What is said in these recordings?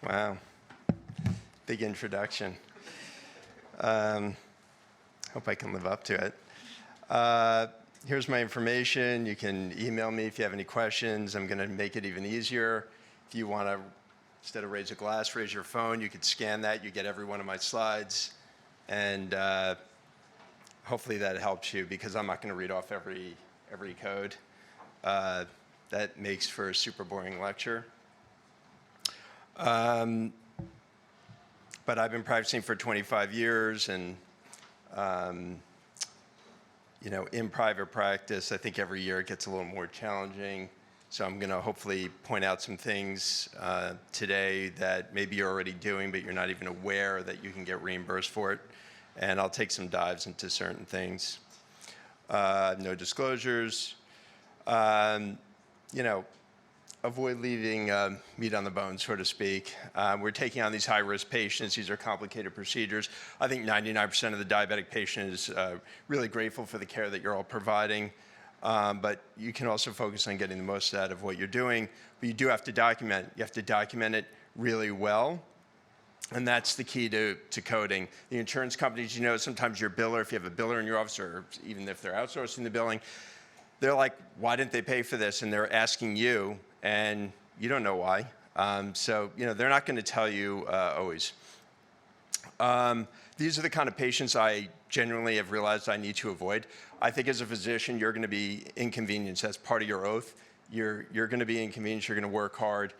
Wow. Big introduction. Hope I can live up to it. Here's my information. You can email me if you have any questions. I'm going to make it even easier. If you want to, instead of raise a glass, raise your phone, you could scan that. You get every one of my slides. And hopefully that helps you, because I'm not going to read off every code. That makes for a super boring lecture. But I've been practicing for 25 years, and in private practice, I think every year it gets a little more challenging. So I'm going to hopefully point out some things today that maybe you're already doing, but you're not even aware that you can get reimbursed for it. And I'll take some dives into certain things. No disclosures. Avoid leaving meat on the bone, so to speak. We're taking on these high-risk patients. These are complicated procedures. I think 99% of the diabetic patient is really grateful for the care that you're all providing. But you can also focus on getting the most out of what you're doing. But you do have to document. You have to document it really well. And that's the key to coding. The insurance companies, sometimes your biller, if you have a biller in your office, or even if they're outsourcing the billing, they're like, why didn't they pay for this? And they're asking you, and you don't know why. They're not going to tell you always. These are the kind of patients I genuinely have realized I need to avoid. I think as a physician, you're going to be inconvenienced. That's part of your oath. You're going to be inconvenienced. You're going to work hard.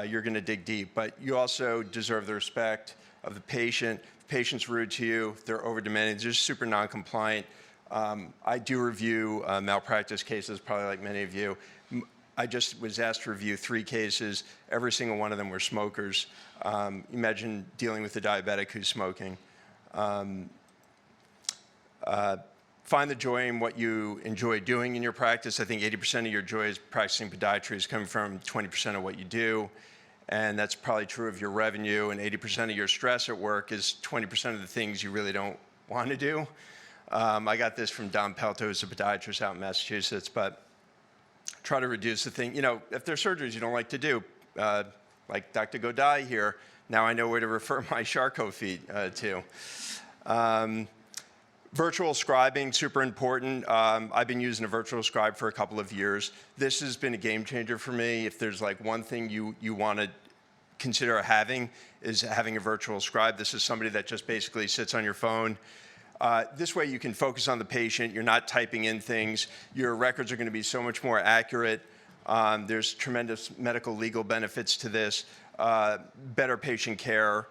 You're going to dig deep. But you also deserve the respect of the patient. The patient's rude to you. They're over-demanding. They're just super non-compliant. I do review malpractice cases, probably like many of you. I just was asked to review 3 cases. Every single one of them were smokers. Imagine dealing with a diabetic who's smoking. Find the joy in what you enjoy doing in your practice. I think 80% of your joy is practicing podiatry is coming from 20% of what you do. And that's probably true of your revenue. And 80% of your stress at work is 20% of the things you really don't want to do. I got this from Don Pelto, who's a podiatrist out in Massachusetts, but try to reduce the thing. If there are surgeries you don't like to do, like Dr. Godai here, now I know where to refer my Charcot feet to. Virtual scribing, super important. I've been using a virtual scribe for a couple of years. This has been a game changer for me. If there's like one thing you want to consider having, is having a virtual scribe. This is somebody that just basically sits on your phone. This way you can focus on the patient. You're not typing in things. Your records are going to be so much more accurate. There's tremendous medical legal benefits to this. Better patient care.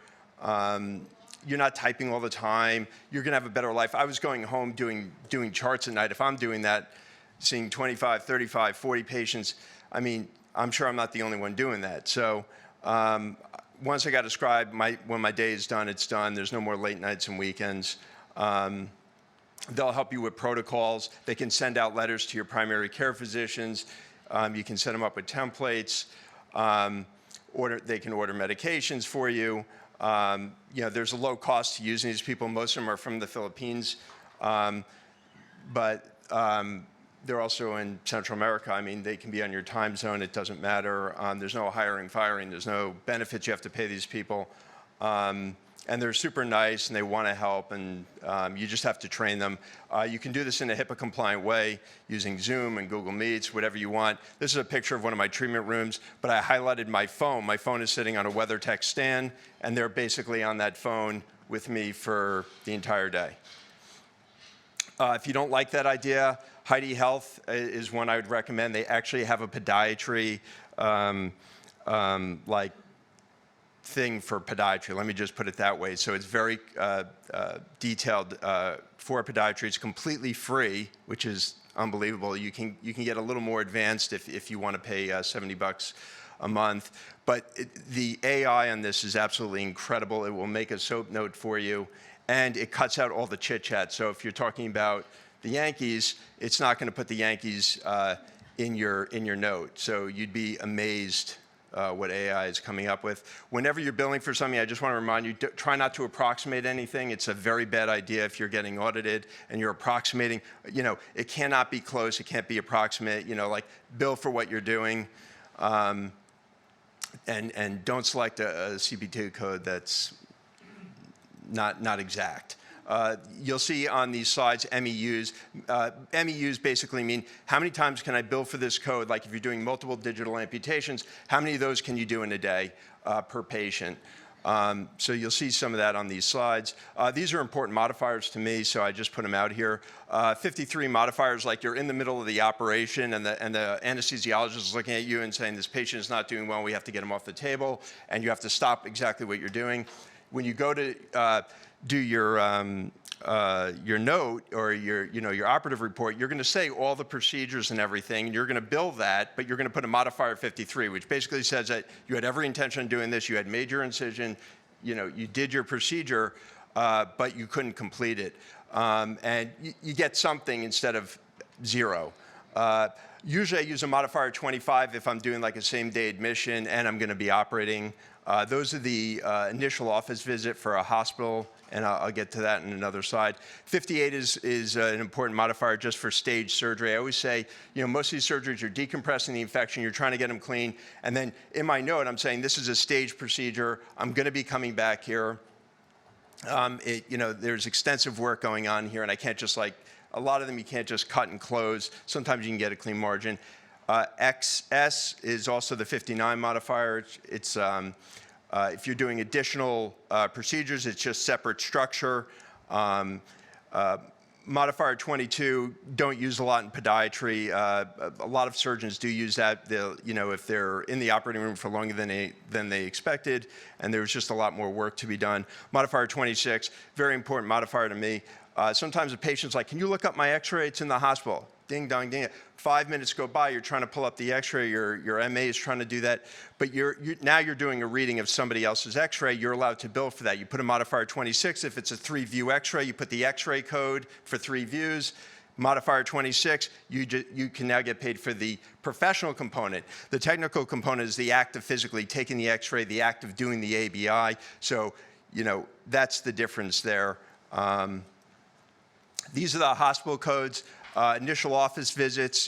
You're not typing all the time. You're going to have a better life. I was going home doing charts at night. If I'm doing that, seeing 25, 35, 40 patients, I'm sure I'm not the only one doing that. So once I got a scribe, when my day is done, it's done. There's no more late nights and weekends. They'll help you with protocols. They can send out letters to your primary care physicians. You can set them up with templates. They can order medications for you. There's a low cost to using these people. Most of them are from the Philippines, but they're also in Central America. They can be on your time zone. It doesn't matter. There's no hiring, firing. There's no benefits you have to pay these people. And they're super nice, and they want to help, and you just have to train them. You can do this in a HIPAA-compliant way using Zoom and Google Meets, whatever you want. This is a picture of one of my treatment rooms, but I highlighted my phone. My phone is sitting on a WeatherTech stand, and they're basically on that phone with me for the entire day. If you don't like that idea, Heidi Health is one I would recommend. They actually have a podiatry thing for podiatry. Let me just put it that way. So it's very detailed for podiatry. It's completely free, which is unbelievable. You can get a little more advanced if you want to pay $70 a month. But the AI on this is absolutely incredible. It will make a soap note for you, and it cuts out all the chit chat. So if you're talking about the Yankees, it's not going to put the Yankees in your note. So you'd be amazed what AI is coming up with. Whenever you're billing for something, I just want to remind you, try not to approximate anything. It's a very bad idea if you're getting audited and you're approximating. It cannot be close. It can't be approximate. Like bill for what you're doing. and don't select a CPT code that's not exact. You'll see on these slides MEUs. MEUs basically mean how many times can I bill for this code? Like if you're doing multiple digital amputations, how many of those can you do in a day per patient? So you'll see some of that on these slides. These are important modifiers to me, so I just put them out here. 53 modifiers, like you're in the middle of the operation and the anesthesiologist is looking at you and saying, this patient is not doing well, we have to get him off the table, and you have to stop exactly what you're doing. When you go to do your note or your operative report, you're going to say all the procedures and everything, and you're going to bill that, but you're going to put a modifier 53, which basically says that you had every intention of doing this, you had made your incision, you did your procedure, but you couldn't complete it. And you get something instead of 0. Usually I use a modifier 25 if I'm doing like a same-day admission and I'm going to be operating. Those are the initial office visit for a hospital, and I'll get to that in another slide. 58 is an important modifier just for stage surgery. I always say, most of these surgeries, you're decompressing the infection, you're trying to get them clean, and then in my note, I'm saying this is a stage procedure. I'm going to be coming back here. There's extensive work going on here, and I can't just a lot of them you can't just cut and close. Sometimes you can get a clean margin. XS is also the 59 modifier. It's if you're doing additional procedures, it's just separate structure. Modifier 22, don't use a lot in podiatry. A lot of surgeons do use that. If they're in the operating room for longer than they expected, and there's just a lot more work to be done. Modifier 26, very important modifier to me. Sometimes a patient's like, can you look up my x-ray? It's in the hospital. Ding, dong, ding. 5 minutes go by, you're trying to pull up the x-ray, your MA is trying to do that, but now you're doing a reading of somebody else's x-ray, you're allowed to bill for that. You put a modifier 26. If it's a 3-view x-ray, you put the x-ray code for 3 views. Modifier 26, you can now get paid for the professional component. The technical component is the act of physically taking the x-ray, the act of doing the ABI. So, that's the difference there. These are the hospital codes. Initial office visits,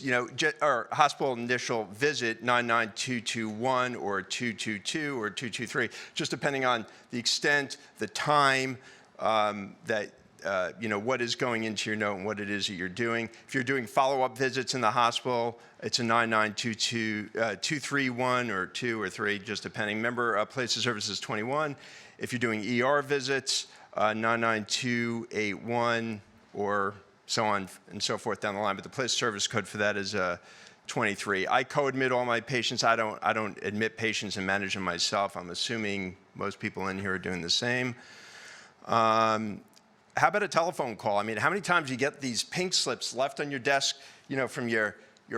or hospital initial visit 99221 or 222 or 223, just depending on the extent, the time that, what is going into your note and what it is that you're doing. If you're doing follow-up visits in the hospital, it's a 9922, 231 or 2 or 3, just depending. Remember, place of service is 21. If you're doing ER visits, 99281 or so on and so forth down the line, but the place service code for that is 23. I co-admit all my patients. I don't admit patients and manage them myself. I'm assuming most people in here are doing the same. How about a telephone call? I mean, how many times you get these pink slips left on your desk, from your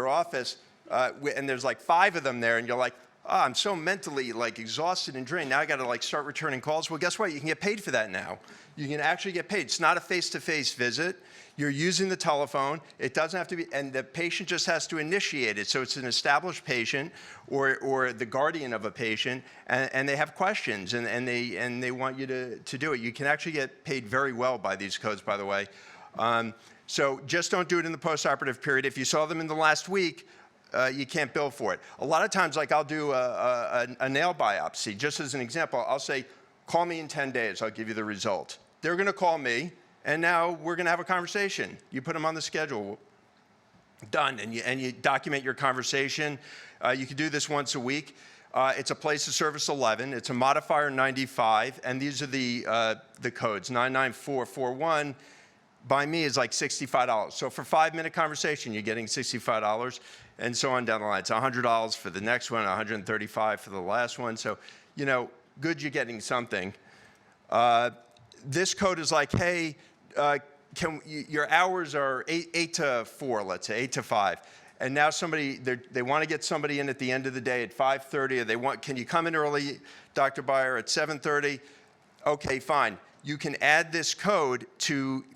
office, and there's like 5 of them there, and you're like, oh, I'm so mentally exhausted and drained. Now I got to start returning calls. Well, guess what? You can get paid for that now. You can actually get paid. It's not a face-to-face visit. You're using the telephone. It doesn't have to be, and the patient just has to initiate it. So it's an established patient or the guardian of a patient, and they have questions, and they want you to do it. You can actually get paid very well by these codes, by the way. So just don't do it in the postoperative period. If you saw them in the last week, you can't bill for it. A lot of times, I'll do a nail biopsy. Just as an example, I'll say, call me in 10 days. I'll give you the result. They're going to call me, and now we're going to have a conversation. You put them on the schedule. Done. And you document your conversation. You can do this once a week. It's a place of service 11. It's a modifier 95, and these are the codes. 99441 by me is like $65. So for 5-minute conversation, you're getting $65, and so on down the line. It's $100 for the next one, $135 for the last one. So, good you're getting something. This code is like, hey, your hours are 8 to 4, let's say, 8 to 5. And now they want to get somebody in at the end of the day at 5:30, or can you come in early, Dr. Bier, at 7:30? Okay, fine. You can add this code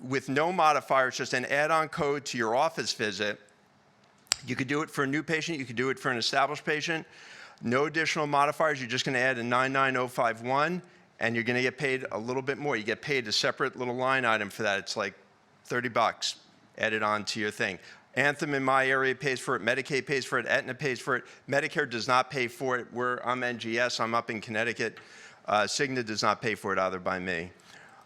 with no modifiers, just an add-on code to your office visit. You could do it for a new patient. You could do it for an established patient. No additional modifiers. You're just going to add a 99051, and you're going to get paid a little bit more. You get paid a separate little line item for that. It's like $30. Add it on to your thing. Anthem in my area pays for it. Medicaid pays for it. Aetna pays for it. Medicare does not pay for it. I'm NGS. I'm up in Connecticut. Cigna does not pay for it either by me.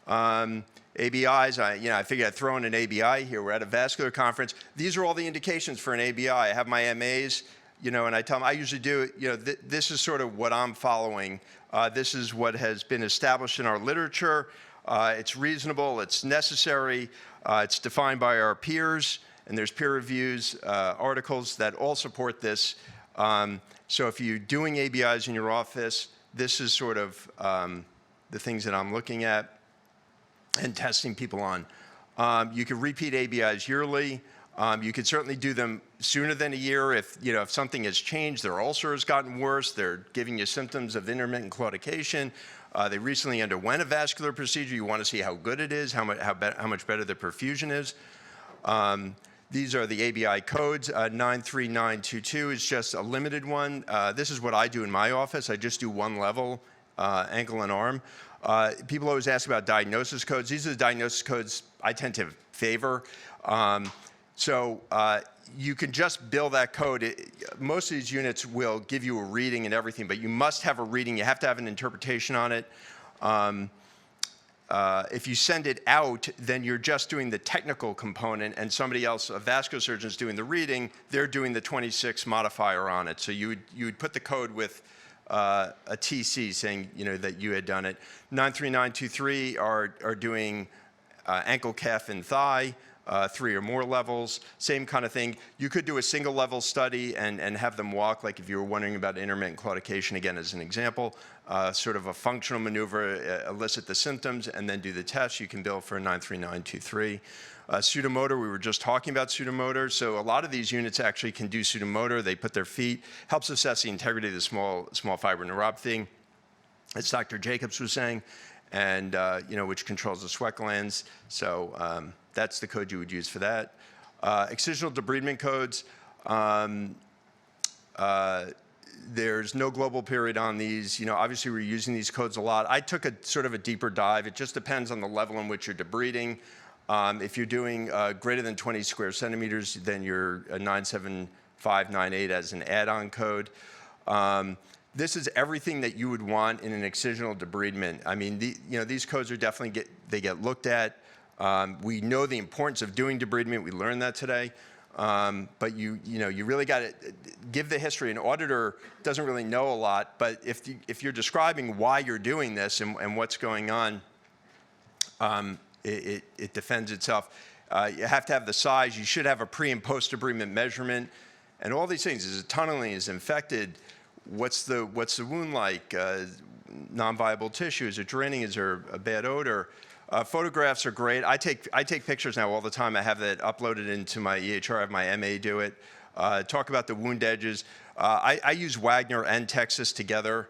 ABIs, I figured I'd throw in an ABI here. We're at a vascular conference. These are all the indications for an ABI. I have my MAs, and I tell them, I usually do, this is sort of what I'm following. This is what has been established in our literature. It's reasonable, it's necessary, it's defined by our peers, and there's peer reviews, articles that all support this. So if you're doing ABIs in your office, this is sort of the things that I'm looking at and testing people on. You can repeat ABIs yearly. You could certainly do them sooner than a year if something has changed, their ulcer has gotten worse, they're giving you symptoms of intermittent claudication, they recently underwent a vascular procedure, you want to see how good it is, how much better the perfusion is. These are the ABI codes. 93922 is just a limited one. This is what I do in my office. I just do one level, ankle and arm. People always ask about diagnosis codes. These are the diagnosis codes I tend to favor. So you can just bill that code. Most of these units will give you a reading and everything, but you must have a reading. You have to have an interpretation on it. If you send it out, then you're just doing the technical component, and somebody else, a vascular surgeon, is doing the reading. They're doing the 26 modifier on it. So you would put the code with a TC saying that you had done it. 93923 are doing ankle, calf, and thigh. 3 or more levels, same kind of thing. You could do a single level study and have them walk, like if you were wondering about intermittent claudication, again, as an example, sort of a functional maneuver, elicit the symptoms, and then do the test. You can bill for a 93923. Pseudomotor, we were just talking about pseudomotor. So a lot of these units actually can do pseudomotor. They put their feet, helps assess the integrity of the small fiber neuropathy, as Dr. Jacobs was saying, and which controls the sweat glands. So that's the code you would use for that. Excisional debridement codes. There's no global period on these. Obviously we're using these codes a lot. I took a sort of a deeper dive. It just depends on the level in which you're debriding. If you're doing greater than 20 square centimeters, then you're a 97598 as an add-on code. This is everything that you would want in an excisional debridement. I mean, these codes are definitely they get looked at. We know the importance of doing debridement. We learned that today. But you really got to give the history. An auditor doesn't really know a lot, but if you're describing why you're doing this and what's going on, it defends itself. You have to have the size. You should have a pre and post debridement measurement, and all these things. Is it tunneling? Is it infected? What's the wound like? Non-viable tissue? Is it draining? Is there a bad odor? Photographs are great. I take pictures now all the time. I have that uploaded into my EHR. I have my MA do it. Talk about the wound edges. I use Wagner and Texas together.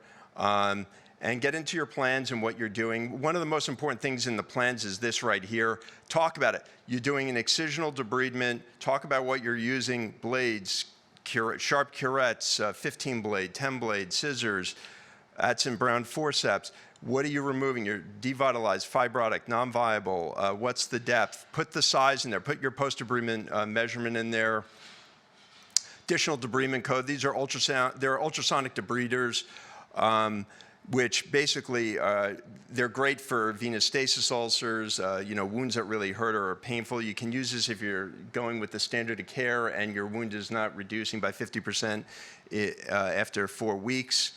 And get into your plans and what you're doing. One of the most important things in the plans is this right here. Talk about it. You're doing an excisional debridement. Talk about what you're using: blades, sharp curettes, 15 blade, 10 blade, scissors, Atson Brown forceps. What are you removing? You're devitalized, fibrotic, non-viable. What's the depth? Put the size in there. Put your post-debridement measurement in there. Additional debridement code. These are they're ultrasonic debriders, which basically they're great for venous stasis ulcers, wounds that really hurt or are painful. You can use this if you're going with the standard of care and your wound is not reducing by 50% after 4 weeks.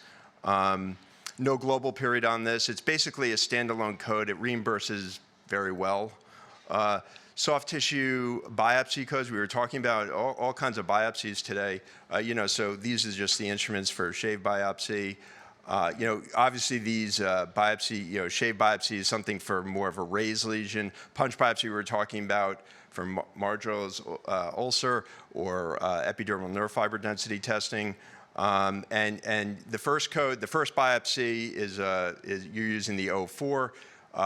No global period on this. It's basically a standalone code. It reimburses very well. Soft tissue biopsy codes. We were talking about all kinds of biopsies today. So these are just the instruments for shave biopsy. Obviously these shave biopsy is something for more of a raised lesion. Punch biopsy we were talking about for Marjol's ulcer or epidermal nerve fiber density testing. And the first code, the first biopsy is you're using the 04.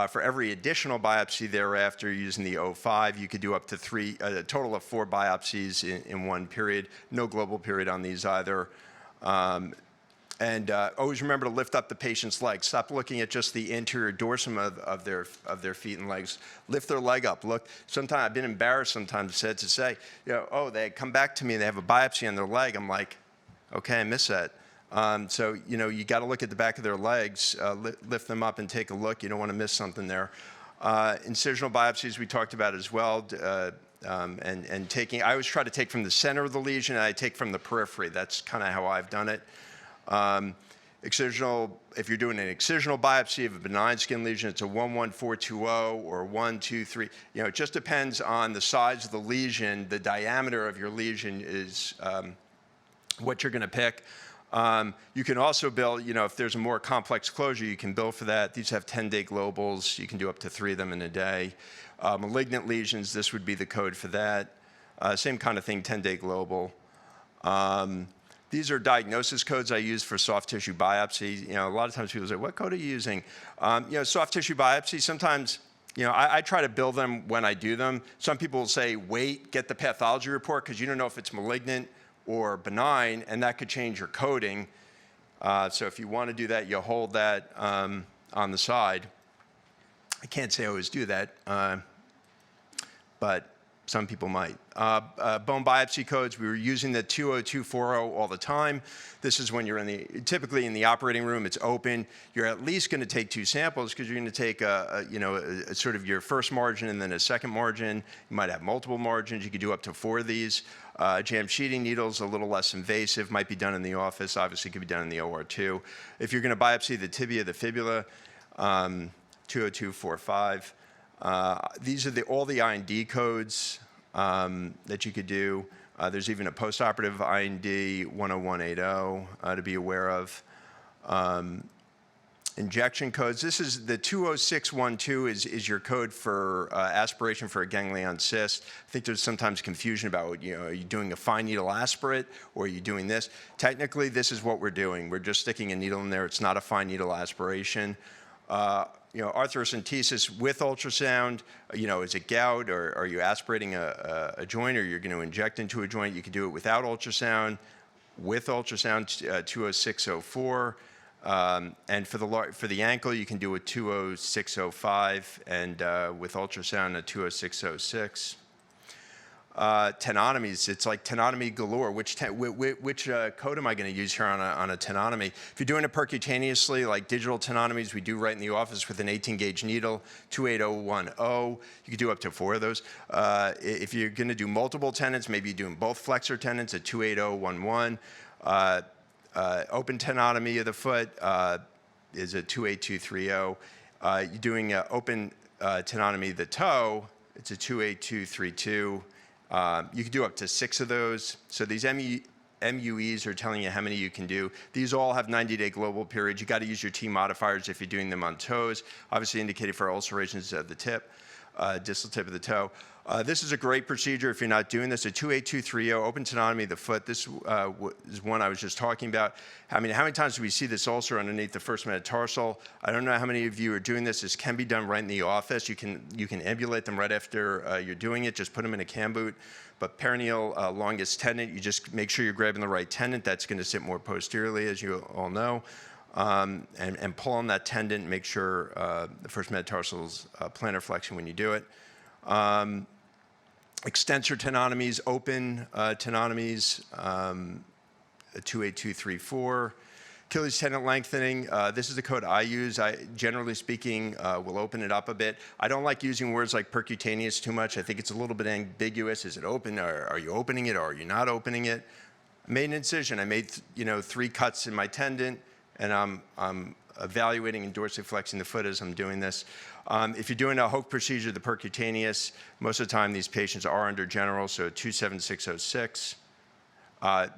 For every additional biopsy thereafter, you're using the 05. You could do up to a total of 4 biopsies in one period. No global period on these either. And always remember to lift up the patient's legs. Stop looking at just the anterior dorsum of their feet and legs. Lift their leg up. Look, sometimes I've been embarrassed sometimes said to say, oh, they come back to me and they have a biopsy on their leg. I'm like, okay, I missed that. So, you got to look at the back of their legs, lift them up and take a look. You don't want to miss something there. Incisional biopsies we talked about as well. And taking, I always try to take from the center of the lesion and I take from the periphery. That's kind of how I've done it. Excisional, if you're doing an excisional biopsy of a benign skin lesion, it's a 11420 or 123. It just depends on the size of the lesion. The diameter of your lesion is what you're going to pick. You can also bill, if there's a more complex closure, you can bill for that. These have 10-day globals. You can do up to 3 of them in a day. Malignant lesions, this would be the code for that. Same kind of thing, 10-day global. These are diagnosis codes I use for soft tissue biopsy. A lot of times people say, what code are you using? Soft tissue biopsy, sometimes, I try to bill them when I do them. Some people will say, wait, get the pathology report, because you don't know if it's malignant or benign, and that could change your coding. So if you want to do that, you hold that on the side. I can't say I always do that, but some people might. Bone biopsy codes, we were using the 20240 all the time. This is when you're typically in the operating room, it's open. You're at least going to take 2 samples because you're going to take a sort of your first margin and then a second margin. You might have multiple margins. You could do up to 4 of these. Jam sheeting needles, a little less invasive, might be done in the office. Obviously, could be done in the OR too. If you're going to biopsy the tibia, the fibula, 20245. These are all the IND codes that you could do. There's even a postoperative IND 10180 to be aware of. Injection codes. This is the 20612 is your code for aspiration for a ganglion cyst. I think there's sometimes confusion about, are you doing a fine needle aspirate or are you doing this? Technically, this is what we're doing. We're just sticking a needle in there. It's not a fine needle aspiration. Arthrocentesis with ultrasound, is it gout or are you aspirating a joint or you're going to inject into a joint? You can do it without ultrasound, with ultrasound, 20604. And for the ankle, you can do a 20605 and with ultrasound, a 20606. Tenotomies, it's like tenotomy galore. Which code am I going to use here on a tenotomy? If you're doing it percutaneously, like digital tenotomies, we do right in the office with an 18-gauge needle, 28010. You could do up to 4 of those. If you're going to do multiple tendons, maybe you're doing both flexor tendons at 28011. Open tenotomy of the foot is a 28230. You're doing open tenotomy of the toe, it's a 28232. You can do up to 6 of those. So these MUEs are telling you how many you can do. These all have 90-day global periods. You got to use your T modifiers if you're doing them on toes. Obviously indicated for ulcerations of the tip, distal tip of the toe. This is a great procedure if you're not doing this. A 28230 open tenotomy of the foot. This is one I was just talking about. How many times do we see this ulcer underneath the first metatarsal? I don't know how many of you are doing this. This can be done right in the office. You can ambulate them right after you're doing it. Just put them in a cam boot. But perineal longest tendon, you just make sure you're grabbing the right tendon. That's going to sit more posteriorly, as you all know. And pull on that tendon. Make sure the first metatarsal's plantar flexion when you do it. Extensor tenotomies, open tenotomies, 28234. Achilles tendon lengthening, this is the code I use. I, generally speaking, will open it up a bit. I don't like using words like percutaneous too much. I think it's a little bit ambiguous. Is it open? Are you opening it or are you not opening it? I made an incision. I made 3 cuts in my tendon, and I'm evaluating and dorsiflexing the foot as I'm doing this. If you're doing a Hoek procedure, the percutaneous, most of the time these patients are under general, so 27606.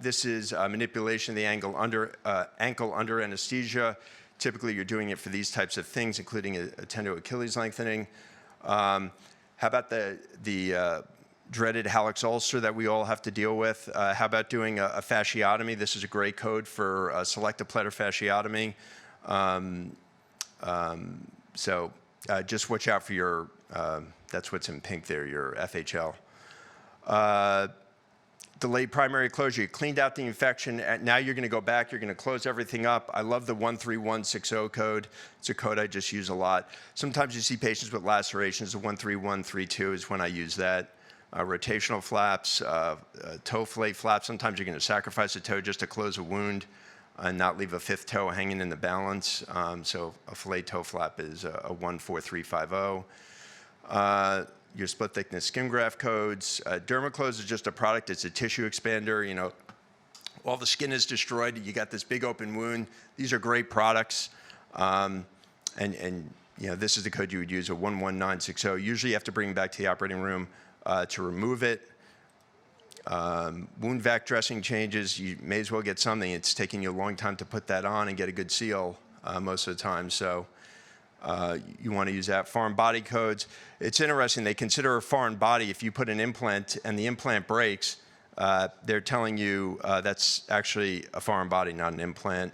This is manipulation of the ankle under anesthesia. Typically, you're doing it for these types of things, including a tendo-Achilles lengthening. How about the dreaded hallux ulcer that we all have to deal with? How about doing a fasciotomy? This is a great code for selective plantar fasciotomy. So just watch out for your, that's what's in pink there, your FHL. The delayed primary closure. You cleaned out the infection, and now you're going to go back, you're going to close everything up. I love the 13160 code. It's a code I just use a lot. Sometimes you see patients with lacerations. The 13132 is when I use that. Rotational flaps, toe fillet flaps. Sometimes you're going to sacrifice a toe just to close a wound and not leave a fifth toe hanging in the balance. So a fillet toe flap is a 14350. Your split thickness skin graft codes. Dermaclose is just a product. It's a tissue expander. You know, all the skin is destroyed. You got this big open wound. These are great products. And you know, this is the code you would use, a 11960. Usually you have to bring it back to the operating room to remove it. Wound vac dressing changes, you may as well get something. It's taking you a long time to put that on and get a good seal most of the time. So you want to use that. Foreign body codes. It's interesting. They consider a foreign body if you put an implant and the implant breaks. They're telling you that's actually a foreign body, not an implant.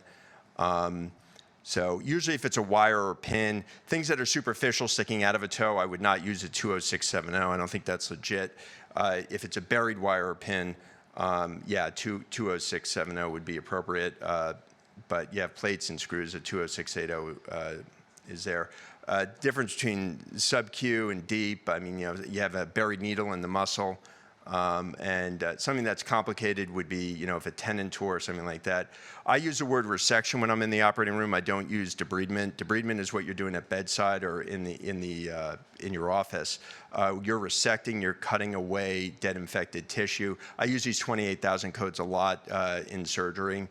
So usually if it's a wire or pin, things that are superficial sticking out of a toe, I would not use a 20670. I don't think that's legit. If it's a buried wire or pin, yeah, 20670 would be appropriate. But you have plates and screws, a 20680 is there. Difference between sub-Q and deep, I mean, you know, you have a buried needle in the muscle. And something that's complicated would be, you know, if a tendon tore or something like that. I use the word resection when I'm in the operating room. I don't use debridement. Debridement is what you're doing at bedside or in your office. You're resecting. You're cutting away dead infected tissue. I use these 28,000 codes a lot in surgery.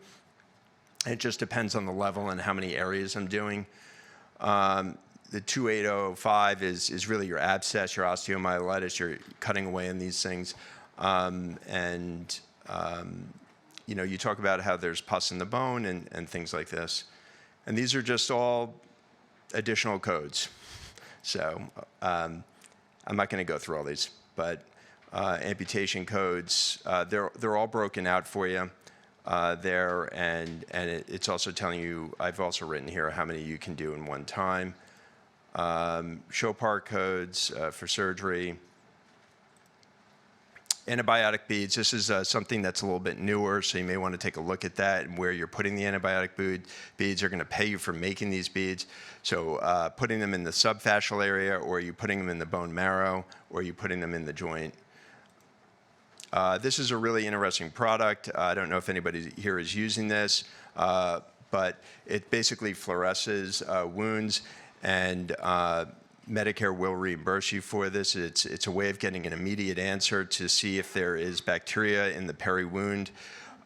It just depends on the level and how many areas I'm doing. The 2805 is really your abscess, your osteomyelitis. You're cutting away in these things. You know, you talk about how there's pus in the bone and things like this. And these are just all additional codes. So I'm not going to go through all these, but amputation codes, they're all broken out for you there. And it's also telling you, I've also written here how many you can do in one time. Chopard codes for surgery. Antibiotic beads, this is something that's a little bit newer, so you may want to take a look at that and where you're putting the antibiotic beads. Are going to pay you for making these beads. So putting them in the subfascial area, or are you putting them in the bone marrow, or are you putting them in the joint? This is a really interesting product. I don't know if anybody here is using this, but it basically fluoresces wounds, and Medicare will reimburse you for this. It's a way of getting an immediate answer to see if there is bacteria in the peri-wound.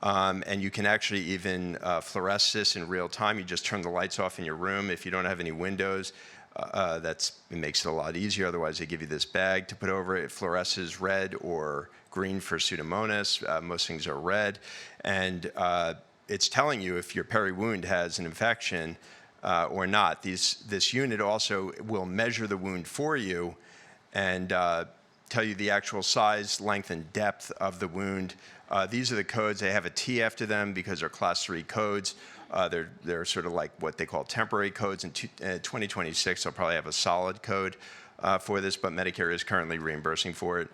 And you can actually even fluoresce this in real time. You just turn the lights off in your room. If you don't have any windows, it makes it a lot easier. Otherwise, they give you this bag to put over it. It fluoresces red or green for Pseudomonas. Most things are red. And it's telling you if your peri-wound has an infection or not. This unit also will measure the wound for you and tell you the actual size, length, and depth of the wound. These are the codes. They have a T after them because they're class 3 codes. They're sort of like what they call temporary codes. In 2026, they'll probably have a solid code for this, but Medicare is currently reimbursing for it.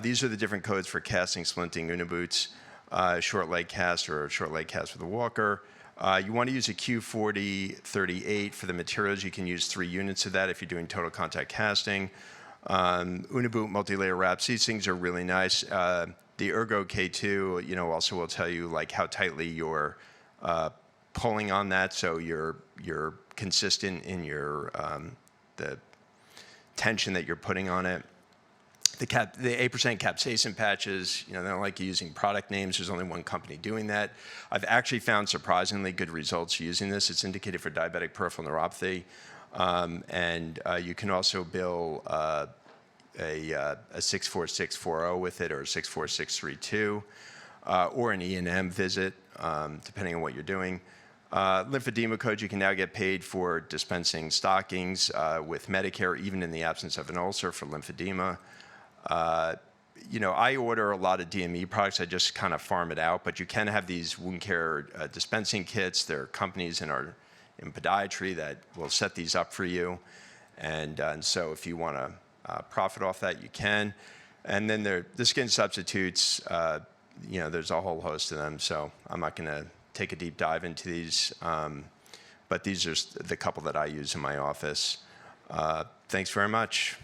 These are the different codes for casting, splinting, uniboots, short leg cast or short leg cast with a walker. You want to use a Q4038 for the materials. You can use 3 units of that if you're doing total contact casting. Uniboot multi-layer wraps. These things are really nice. The Ergo K2, you know, also will tell you like how tightly you're pulling on that, so you're consistent in your the tension that you're putting on it. The 8% capsaicin patches, you know, they don't like using product names. There's only one company doing that. I've actually found surprisingly good results using this. It's indicated for diabetic peripheral neuropathy. And you can also bill a 64640 with it or a 64632 or an E&M visit, depending on what you're doing. Lymphedema codes, you can now get paid for dispensing stockings with Medicare, even in the absence of an ulcer for lymphedema. You know, I order a lot of DME products. I just kind of farm it out, but you can have these wound care dispensing kits. There are companies in podiatry that will set these up for you. And so if you want to profit off that, you can. And then the skin substitutes, there's a whole host of them, so I'm not going to take a deep dive into these. But these are the couple that I use in my office. Thanks very much.